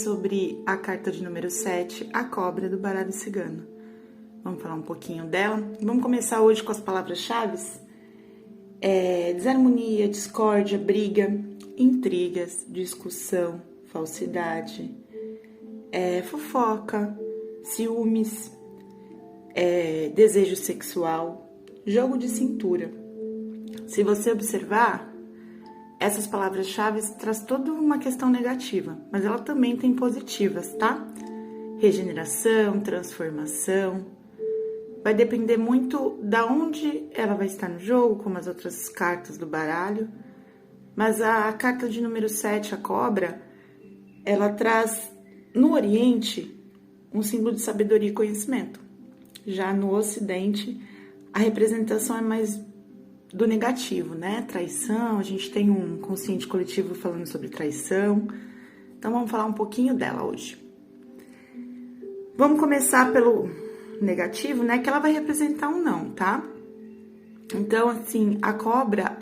sobre a carta de número 7, a cobra do baralho cigano. Vamos falar um pouquinho dela. Vamos começar hoje com as palavras-chave. Desarmonia, discórdia, briga, intrigas, discussão, falsidade, fofoca, ciúmes, desejo sexual, jogo de cintura. Se você observar, essas palavras-chave traz toda uma questão negativa, mas ela também tem positivas, tá? Regeneração, transformação. Vai depender muito da onde ela vai estar no jogo, como as outras cartas do baralho. Mas a carta de número 7, a cobra, ela traz no Oriente um símbolo de sabedoria e conhecimento. Já no Ocidente, a representação é mais do negativo, né? Traição, a gente tem um consciente coletivo falando sobre traição. Então, vamos falar um pouquinho dela hoje. Vamos começar pelo negativo, né? Que ela vai representar um não, tá? Então, assim, a cobra,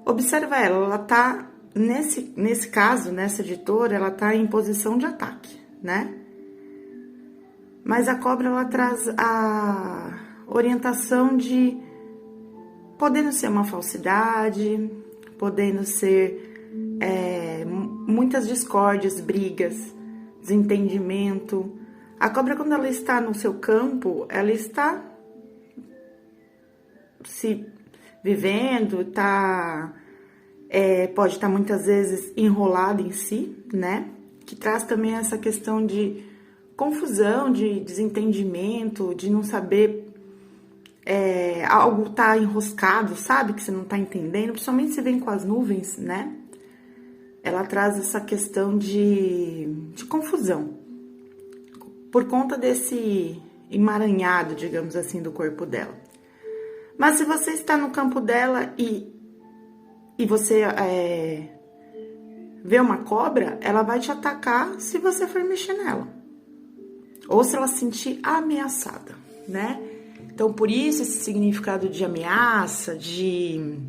observa ela tá, nesse caso, nessa editora, ela tá em posição de ataque, né? Mas a cobra, ela traz a orientação de podendo ser uma falsidade, podendo ser muitas discórdias, brigas, desentendimento. A cobra, quando ela está no seu campo, ela está se vivendo, pode estar muitas vezes enrolada em si, né? Que traz também essa questão de confusão, de desentendimento, de não saber... algo tá enroscado, sabe? Que você não tá entendendo, principalmente se vem com as nuvens, né? Ela traz essa questão de confusão, por conta desse emaranhado, digamos assim, do corpo dela. Mas se você está no campo dela e você vê uma cobra, ela vai te atacar se você for mexer nela. Ou se ela se sentir ameaçada, né? Então, por isso, esse significado de ameaça, de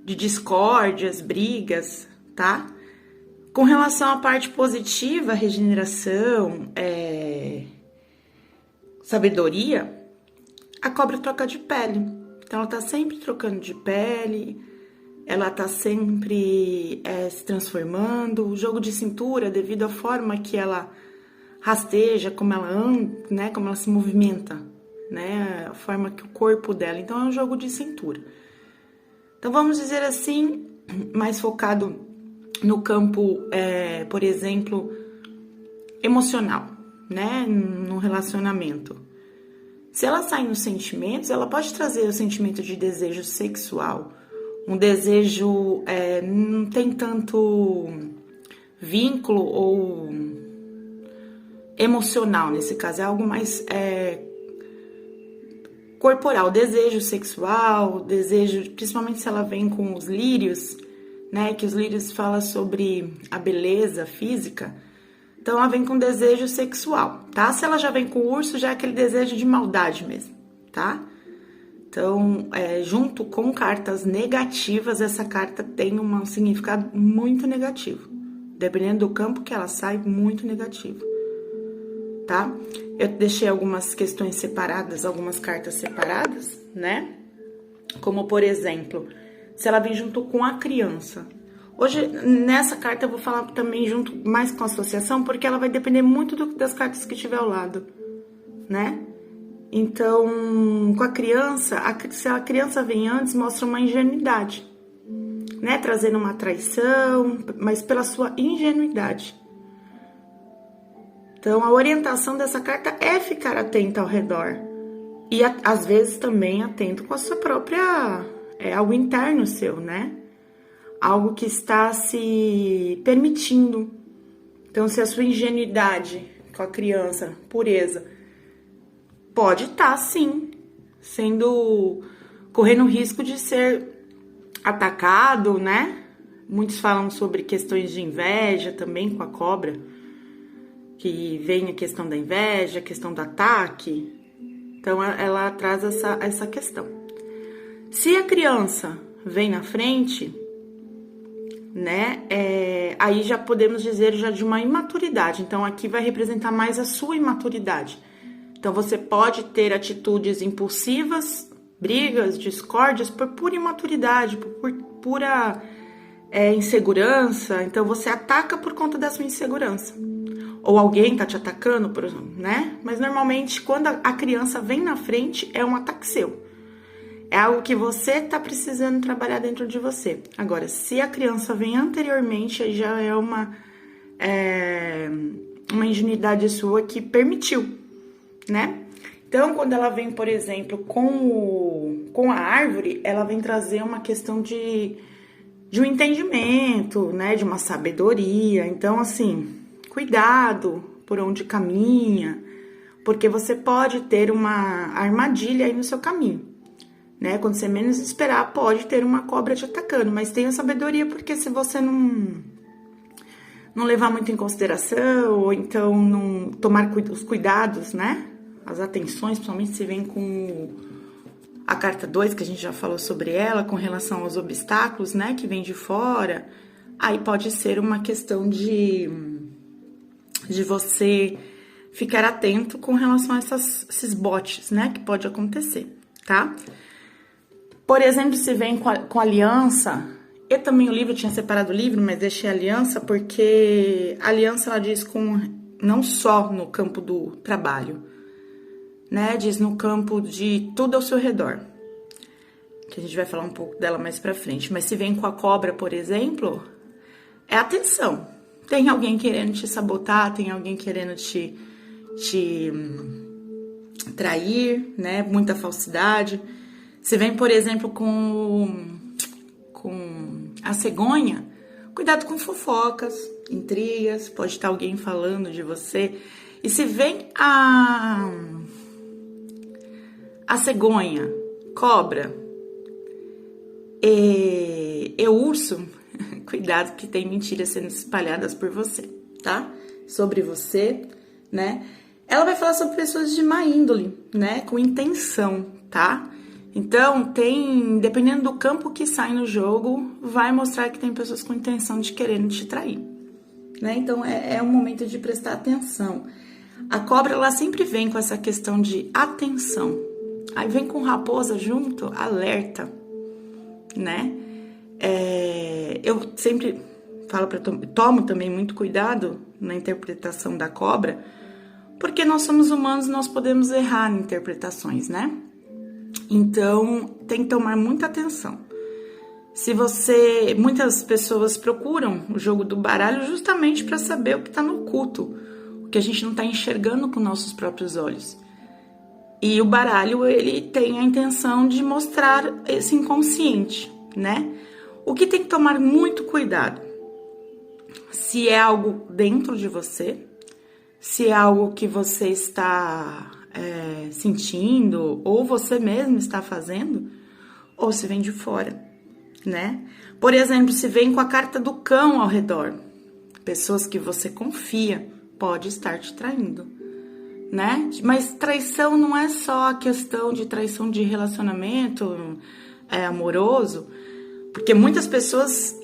discórdias, brigas, tá? Com relação à parte positiva, regeneração, sabedoria, a cobra troca de pele. Então, ela tá sempre trocando de pele, ela tá sempre se transformando. O jogo de cintura, devido à forma que ela rasteja, como ela anda, né? Como ela se movimenta, né? A forma que o corpo dela. Então, é um jogo de cintura. Então, vamos dizer assim, mais focado no campo, por exemplo, emocional, né? No relacionamento. Se ela sai nos sentimentos, ela pode trazer o sentimento de desejo sexual. Um desejo não tem tanto vínculo ou emocional, nesse caso. É algo mais corporal, desejo sexual, desejo, principalmente se ela vem com os lírios, né, que os lírios falam sobre a beleza física, então ela vem com desejo sexual, tá? Se ela já vem com o urso, já é aquele desejo de maldade mesmo, tá? Então, junto com cartas negativas, essa carta tem um significado muito negativo, dependendo do campo que ela sai, muito negativo. Tá? Eu deixei algumas questões separadas, algumas cartas separadas, né? Como, por exemplo, se ela vem junto com a criança. Hoje, nessa carta, eu vou falar também junto mais com a associação, porque ela vai depender muito das cartas que tiver ao lado, né? Então, com a criança, se a criança vem antes, mostra uma ingenuidade, né? Trazendo uma traição, mas pela sua ingenuidade. Então, a orientação dessa carta é ficar atento ao redor. E, às vezes, também atento com a sua própria... algo interno seu, né? Algo que está se permitindo. Então, se a sua ingenuidade com a criança, pureza, pode estar, sim, correndo o risco de ser atacado, né? Muitos falam sobre questões de inveja também com a cobra, que vem a questão da inveja, a questão do ataque. Então, ela traz essa questão. Se a criança vem na frente, né? Aí já podemos dizer já de uma imaturidade. Então, aqui vai representar mais a sua imaturidade. Então, você pode ter atitudes impulsivas, brigas, discórdias, por pura imaturidade, por pura insegurança. Então, você ataca por conta da sua insegurança. Ou alguém tá te atacando, por exemplo, né? Mas, normalmente, quando a criança vem na frente, é um ataque seu. É algo que você tá precisando trabalhar dentro de você. Agora, se a criança vem anteriormente, aí já é uma ingenuidade sua que permitiu, né? Então, quando ela vem, por exemplo, com a árvore, ela vem trazer uma questão de um entendimento, né? De uma sabedoria. Então, assim, cuidado por onde caminha, porque você pode ter uma armadilha aí no seu caminho. Né? Quando você menos esperar, pode ter uma cobra te atacando, mas tenha sabedoria, porque se você não levar muito em consideração, ou então não tomar os cuidados, né? As atenções, principalmente se vem com a carta 2, que a gente já falou sobre ela, com relação aos obstáculos, né? Que vem de fora, aí pode ser uma questão de você ficar atento com relação a esses botes, né? Que pode acontecer, tá? Por exemplo, se vem com aliança, eu também o livro, tinha separado o livro, mas deixei a aliança porque a aliança, ela diz não só no campo do trabalho, né? Diz no campo de tudo ao seu redor, que a gente vai falar um pouco dela mais pra frente. Mas se vem com a cobra, por exemplo, é atenção. Tem alguém querendo te sabotar, tem alguém querendo te trair, né? Muita falsidade. Se vem, por exemplo, com a cegonha, cuidado com fofocas, intrigas, pode estar alguém falando de você. E se vem a cegonha, cobra e urso, cuidado que tem mentiras sendo espalhadas por você, tá? Sobre você, né? Ela vai falar sobre pessoas de má índole, né? Com intenção, tá? Então, dependendo do campo que sai no jogo, vai mostrar que tem pessoas com intenção de querer te trair, né? Então, é um momento de prestar atenção. A cobra, ela sempre vem com essa questão de atenção. Aí vem com raposa junto, alerta, né? Eu sempre falo tomo também muito cuidado na interpretação da cobra, porque nós somos humanos, nós podemos errar em interpretações, né? Então, tem que tomar muita atenção. Muitas pessoas procuram o jogo do baralho justamente para saber o que está no oculto, o que a gente não está enxergando com nossos próprios olhos. E o baralho, ele tem a intenção de mostrar esse inconsciente, né? O que tem que tomar muito cuidado, se é algo dentro de você, se é algo que você está sentindo, ou você mesmo está fazendo, ou se vem de fora, né? Por exemplo, se vem com a carta do cão ao redor, pessoas que você confia, pode estar te traindo, né? Mas traição não é só a questão de traição de relacionamento amoroso, porque muitas pessoas,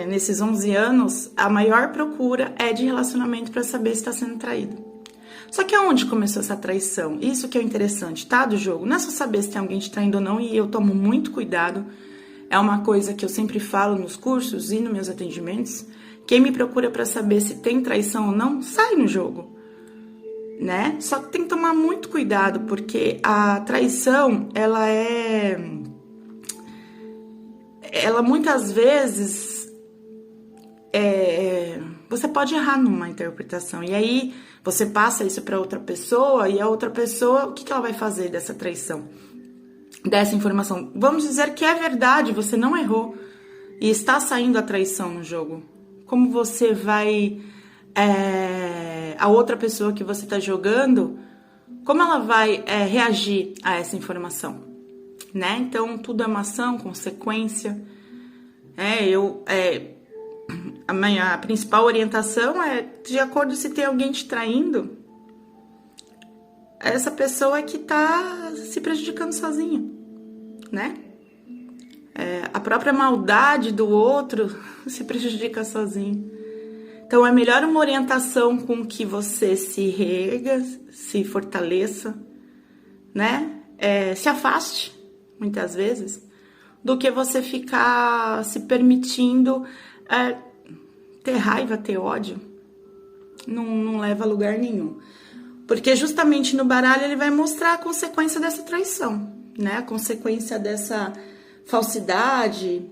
nesses 11 anos, a maior procura é de relacionamento para saber se está sendo traído. Só que aonde começou essa traição? Isso que é o interessante, tá, do jogo. Não é só saber se tem alguém te traindo ou não, e eu tomo muito cuidado. É uma coisa que eu sempre falo nos cursos e nos meus atendimentos. Quem me procura para saber se tem traição ou não, sai no jogo, né? Só que tem que tomar muito cuidado, porque a traição, ela muitas vezes você pode errar numa interpretação, e aí você passa isso para outra pessoa, e a outra pessoa, o que ela vai fazer dessa traição, dessa informação? Vamos dizer que é verdade, você não errou e está saindo a traição no jogo. Como você vai, a outra pessoa que você está jogando, como ela vai reagir a essa informação, né? Então, tudo é uma ação, consequência. A minha principal orientação é, de acordo se tem alguém te traindo, essa pessoa é que tá se prejudicando sozinha, né? A própria maldade do outro se prejudica sozinho. Então, é melhor uma orientação com que você se reerga, se fortaleça, né? Se afaste, muitas vezes, do que você ficar se permitindo ter raiva, ter ódio. Não leva a lugar nenhum. Porque justamente no baralho ele vai mostrar a consequência dessa traição, né? A consequência dessa falsidade.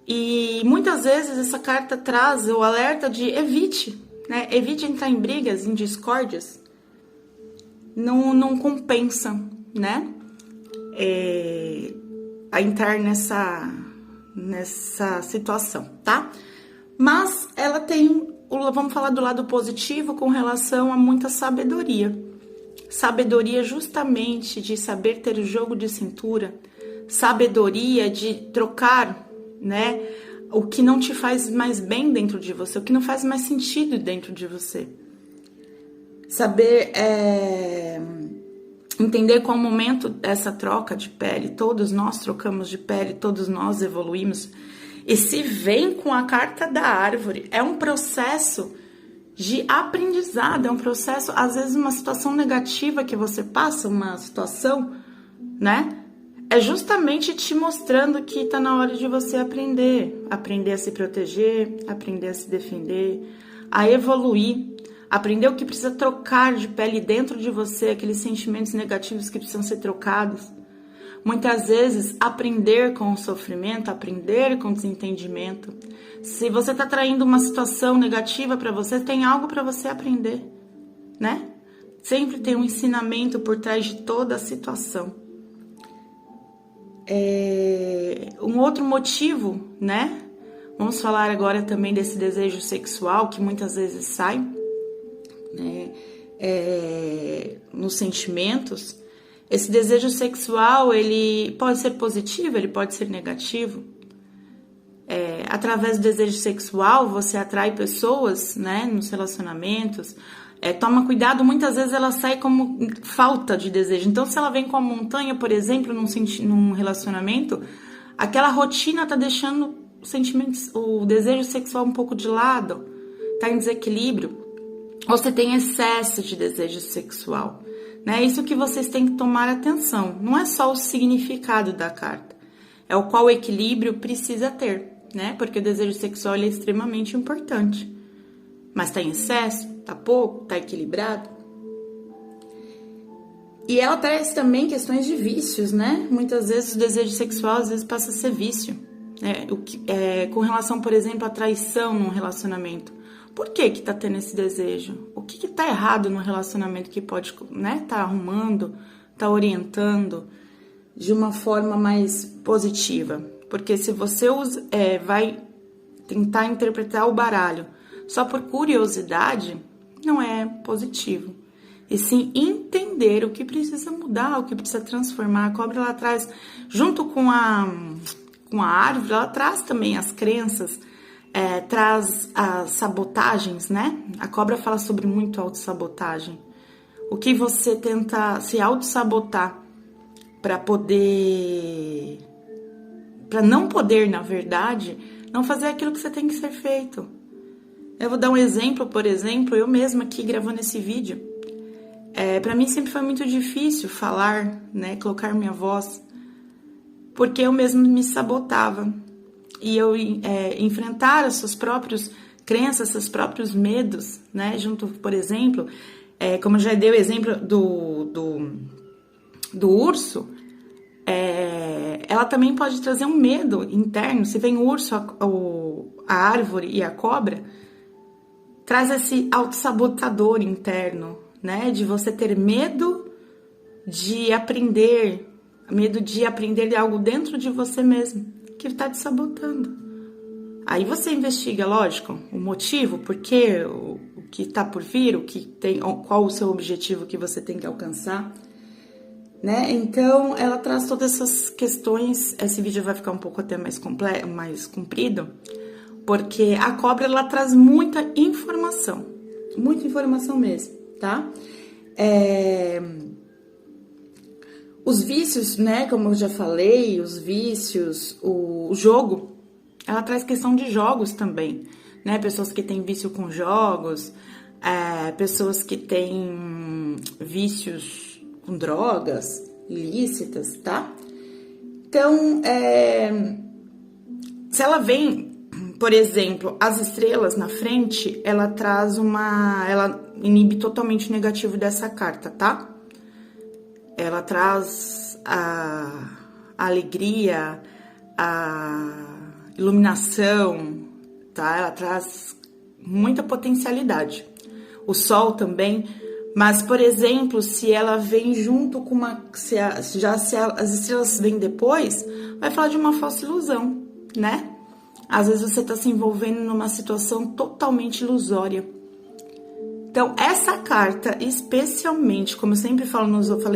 E muitas vezes essa carta traz o alerta de evite, né? Evite entrar em brigas, em discórdias. Não compensa, né? A entrar nessa situação, tá? Mas ela tem, vamos falar do lado positivo com relação a muita sabedoria. Sabedoria justamente de saber ter o jogo de cintura, sabedoria de trocar, né, o que não te faz mais bem dentro de você, o que não faz mais sentido dentro de você. Saber entender qual o momento dessa troca de pele. Todos nós trocamos de pele, todos nós evoluímos. E se vem com a carta da árvore, é um processo de aprendizado, é um processo, às vezes uma situação negativa que você passa, uma situação, né? É justamente te mostrando que tá na hora de você aprender a se proteger, aprender a se defender, a evoluir, aprender o que precisa trocar de pele dentro de você, aqueles sentimentos negativos que precisam ser trocados. Muitas vezes, aprender com o sofrimento, aprender com o desentendimento. Se você está traindo uma situação negativa para você, tem algo para você aprender, né? Sempre tem um ensinamento por trás de toda a situação. Um outro motivo, né? Vamos falar agora também desse desejo sexual que muitas vezes sai, né? Nos sentimentos. Esse desejo sexual, ele pode ser positivo, ele pode ser negativo. Através do desejo sexual, você atrai pessoas, né, nos relacionamentos. Toma cuidado, muitas vezes ela sai como falta de desejo. Então, se ela vem com a montanha, por exemplo, num relacionamento, aquela rotina tá deixando o desejo sexual um pouco de lado, tá em desequilíbrio. Ou você tem excesso de desejo sexual. É isso que vocês têm que tomar atenção. Não é só o significado da carta, é o qual equilíbrio precisa ter, né? Porque o desejo sexual é extremamente importante. Mas tá em excesso? Tá pouco? Tá equilibrado? E ela traz também questões de vícios, né? Muitas vezes o desejo sexual às vezes passa a ser vício. Com relação, por exemplo, à traição num relacionamento. Por que tá tendo esse desejo? O que tá errado no relacionamento que pode, né, tá arrumando, tá orientando de uma forma mais positiva? Porque se você vai tentar interpretar o baralho só por curiosidade, não é positivo. E sim entender o que precisa mudar, o que precisa transformar. A cobra, ela traz, junto com a árvore, ela traz também as crenças, traz as sabotagens, né? A cobra fala sobre muito autossabotagem. O que você tenta se autossabotar para não poder, na verdade, não fazer aquilo que você tem que ser feito. Eu vou dar um exemplo, por exemplo, eu mesma aqui gravando esse vídeo. Para mim sempre foi muito difícil falar, né? Colocar minha voz, porque eu mesma me sabotava. E eu enfrentar as suas próprias crenças, seus próprios medos, né? Junto, por exemplo, como eu já dei o exemplo do urso, ela também pode trazer um medo interno. Se vem o urso, a árvore e a cobra, traz esse autossabotador interno, né? De você ter medo de aprender algo dentro de você mesmo, que está te sabotando. Aí você investiga, lógico, o motivo, por quê, o que está por vir, qual o seu objetivo que você tem que alcançar, né? Então, ela traz todas essas questões. Esse vídeo vai ficar um pouco até mais comprido, porque a cobra, ela traz muita informação mesmo, tá? Os vícios, né, como eu já falei, os vícios, o jogo, ela traz questão de jogos também, né? Pessoas que têm vício com jogos, pessoas que têm vícios com drogas ilícitas, tá? Então, se ela vem, por exemplo, as estrelas na frente, ela traz ela inibe totalmente o negativo dessa carta, tá? Ela traz a alegria, a iluminação, tá? Ela traz muita potencialidade. O sol também, mas, por exemplo, se ela vem junto com se as estrelas vêm depois, vai falar de uma falsa ilusão, né? Às vezes você está se envolvendo numa situação totalmente ilusória. Então, essa carta, especialmente, como eu sempre falei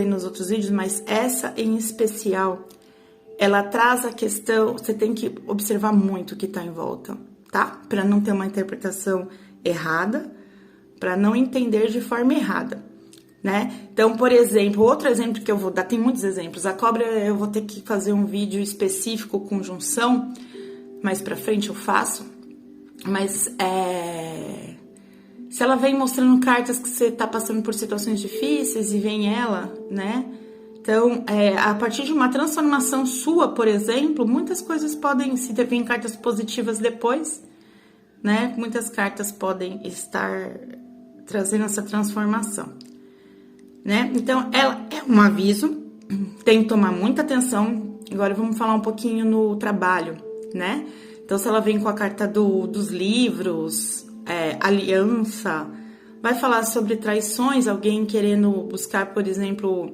nos outros vídeos, mas essa em especial, ela traz a questão, você tem que observar muito o que está em volta, tá? Para não ter uma interpretação errada, para não entender de forma errada, né? Então, por exemplo, outro exemplo que eu vou dar, tem muitos exemplos. A cobra, eu vou ter que fazer um vídeo específico com junção, mais pra frente eu faço, mas se ela vem mostrando cartas que você tá passando por situações difíceis e vem ela, né? Então, a partir de uma transformação sua, por exemplo, muitas coisas podem, se vir cartas positivas depois, né? Muitas cartas podem estar trazendo essa transformação, né? Então, ela é um aviso, tem que tomar muita atenção. Agora, vamos falar um pouquinho no trabalho, né? Então, se ela vem com a carta dos livros, aliança, vai falar sobre traições, alguém querendo buscar, por exemplo,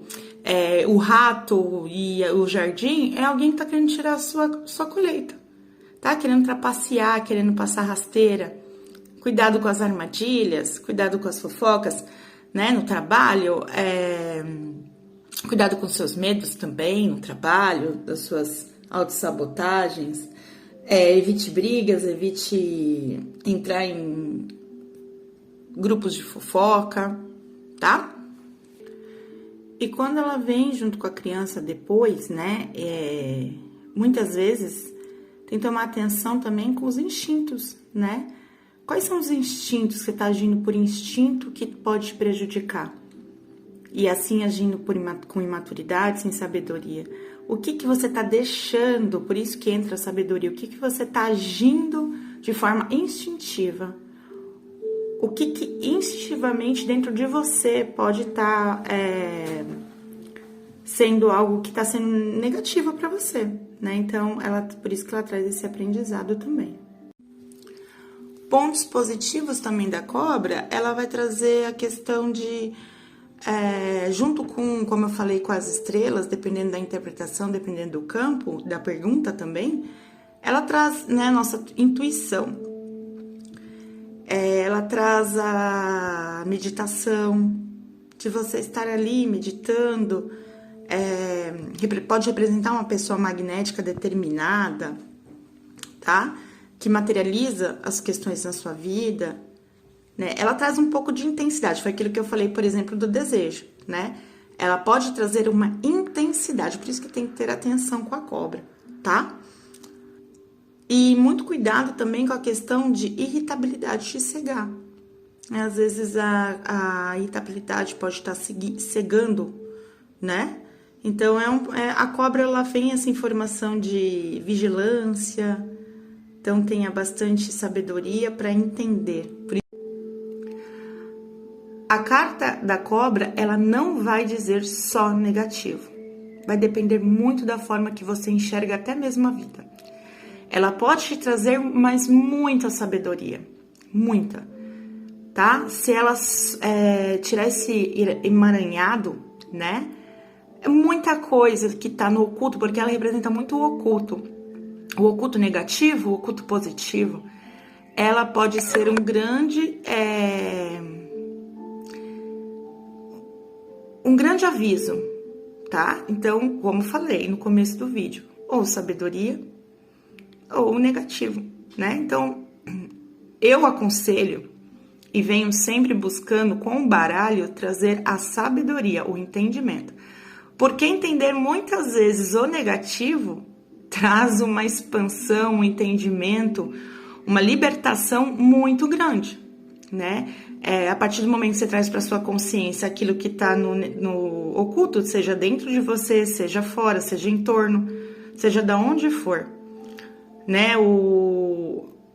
o rato e o jardim, é alguém que tá querendo tirar a sua colheita, tá? Querendo trapacear, querendo passar rasteira. Cuidado com as armadilhas, cuidado com as fofocas, né? No trabalho, cuidado com seus medos também no trabalho, das suas autossabotagens. Evite brigas, evite entrar em grupos de fofoca, tá? E quando ela vem junto com a criança depois, né? Muitas vezes tem que tomar atenção também com os instintos, né? Quais são os instintos que você está agindo por instinto que pode te prejudicar? E assim agindo com imaturidade, sem sabedoria. O que você está deixando, por isso que entra a sabedoria, o que você está agindo de forma instintiva? O que instintivamente dentro de você pode estar sendo algo que está sendo negativo para você, né? Então, por isso que ela traz esse aprendizado também. Pontos positivos também da cobra, ela vai trazer a questão de... junto com, como eu falei, com as estrelas, dependendo da interpretação, dependendo do campo, da pergunta também, ela traz, né, a nossa intuição. Ela traz a meditação, de você estar ali meditando, pode representar uma pessoa magnética determinada, tá? Que materializa as questões na sua vida, né? Ela traz um pouco de intensidade, foi aquilo que eu falei, por exemplo, do desejo, né? Ela pode trazer uma intensidade, por isso que tem que ter atenção com a cobra, tá? E muito cuidado também com a questão de irritabilidade, de cegar. Às vezes a irritabilidade pode estar cegando, né? Então, a cobra, ela vem essa informação de vigilância, então tenha bastante sabedoria para entender. A carta da cobra, ela não vai dizer só negativo. Vai depender muito da forma que você enxerga até mesmo a vida. Ela pode te trazer, mas muita sabedoria. Muita. Tá? Se ela tirar esse emaranhado, né? É muita coisa que tá no oculto, porque ela representa muito o oculto. O oculto negativo, o oculto positivo. Ela pode ser um grande aviso, tá? Então, como falei no começo do vídeo, ou sabedoria ou negativo, né? Então, eu aconselho e venho sempre buscando com o baralho trazer a sabedoria, o entendimento. Porque entender muitas vezes o negativo traz uma expansão, um entendimento, uma libertação muito grande, né? A partir do momento que você traz para sua consciência aquilo que está no oculto, seja dentro de você, seja fora, seja em torno, seja da onde for, né?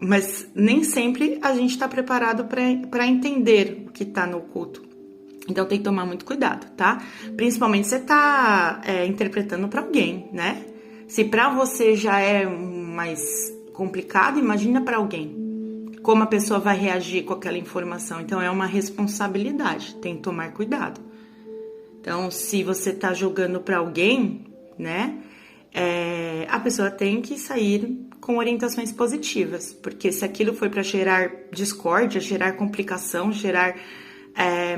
Mas nem sempre a gente está preparado para entender o que está no oculto. Então tem que tomar muito cuidado, tá? Principalmente se você tá interpretando para alguém, né? Se para você já é mais complicado, imagina para alguém. Como a pessoa vai reagir com aquela informação. Então é uma responsabilidade, tem que tomar cuidado. Então se você tá jogando para alguém, né? A pessoa tem que sair com orientações positivas. Porque se aquilo foi para gerar discórdia, gerar complicação, gerar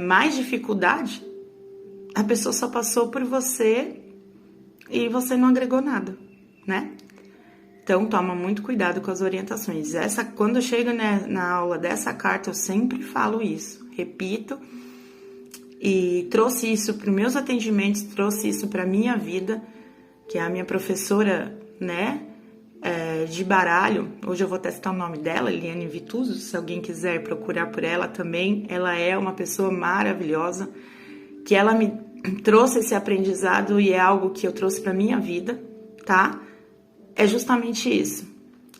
mais dificuldade, a pessoa só passou por você e você não agregou nada, né? Então, toma muito cuidado com as orientações. Quando eu chego na aula dessa carta, eu sempre falo isso, repito, e trouxe isso para os meus atendimentos, trouxe isso para a minha vida, que é a minha professora, né, de baralho. Hoje eu vou testar o nome dela, Eliane Vituso, se alguém quiser procurar por ela também. Ela é uma pessoa maravilhosa, que ela me trouxe esse aprendizado e é algo que eu trouxe para minha vida, tá? É justamente isso.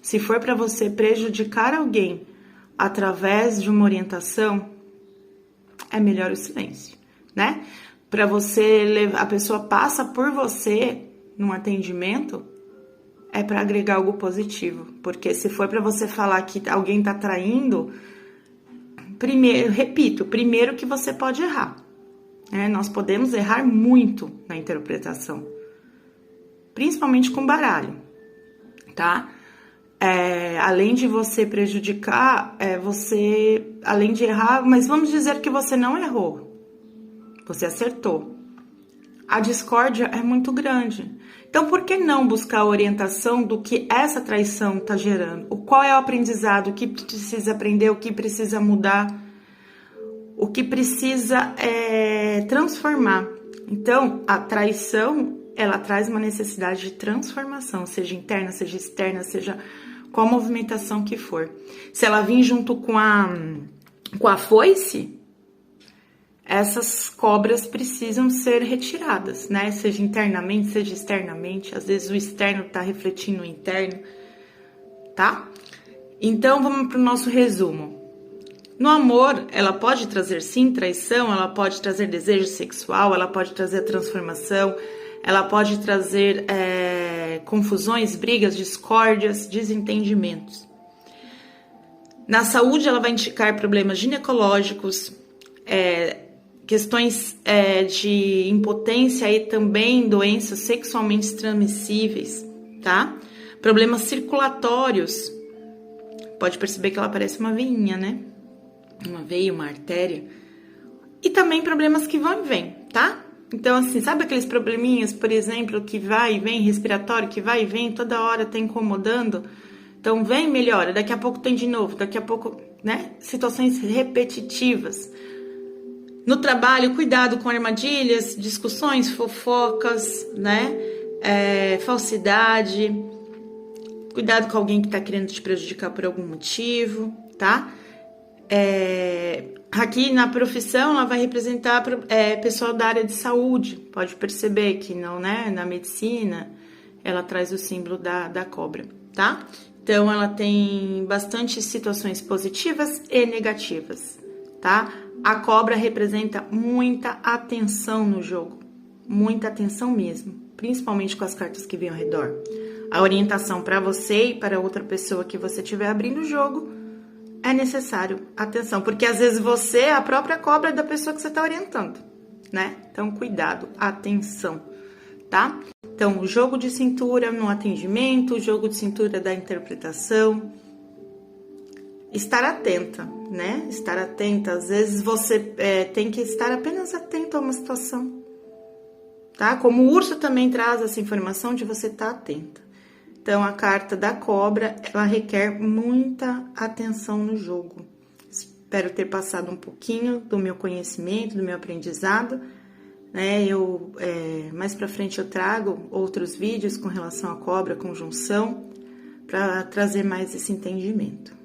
Se for para você prejudicar alguém através de uma orientação, é melhor o silêncio, né? Para você a pessoa passa por você num atendimento, é para agregar algo positivo. Porque se for para você falar que alguém tá traindo, primeiro que você pode errar. Nós podemos errar muito na interpretação. Principalmente com baralho, tá? Além de você prejudicar, além de errar, mas vamos dizer que você não errou. Você acertou. A discórdia é muito grande. Então, por que não buscar a orientação do que essa traição está gerando? Qual é o aprendizado? O que precisa aprender? O que precisa mudar? O que precisa transformar? Então, a traição, ela traz uma necessidade de transformação, seja interna, seja externa, seja qual movimentação que for. Se ela vir junto com a foice, essas cobras precisam ser retiradas, né? Seja internamente, seja externamente. Às vezes o externo está refletindo o interno, tá? Então, vamos para o nosso resumo. No amor, ela pode trazer, sim, traição, ela pode trazer desejo sexual, ela pode trazer transformação, ela pode trazer confusões, brigas, discórdias, desentendimentos. Na saúde, ela vai indicar problemas ginecológicos, questões de impotência e também doenças sexualmente transmissíveis, tá? Problemas circulatórios. Pode perceber que ela parece uma veinha, né? Uma veia, uma artéria. E também problemas que vão e vêm, tá? Então, assim, sabe aqueles probleminhas, por exemplo, que vai e vem, respiratório, que vai e vem, toda hora tá incomodando? Então, vem, melhora, daqui a pouco tem de novo, daqui a pouco, né? Situações repetitivas. No trabalho, cuidado com armadilhas, discussões, fofocas, né? Falsidade. Cuidado com alguém que tá querendo te prejudicar por algum motivo, tá? Aqui na profissão, ela vai representar pessoal da área de saúde. Pode perceber que não, né? Na medicina, ela traz o símbolo da cobra, tá? Então, ela tem bastante situações positivas e negativas, tá? A cobra representa muita atenção no jogo, muita atenção mesmo, principalmente com as cartas que vêm ao redor. A orientação para você e para outra pessoa que você estiver abrindo o jogo é necessário atenção, porque às vezes você é a própria cobra da pessoa que você está orientando, né? Então, cuidado, atenção, tá? Então, o jogo de cintura no atendimento, o jogo de cintura da interpretação. Estar atenta, né? Estar atenta. Às vezes você tem que estar apenas atento a uma situação, tá? Como o urso também traz essa informação de você estar atenta. Então, a carta da cobra, ela requer muita atenção no jogo. Espero ter passado um pouquinho do meu conhecimento, do meu aprendizado, né? Mais pra frente eu trago outros vídeos com relação à cobra, conjunção, para trazer mais esse entendimento.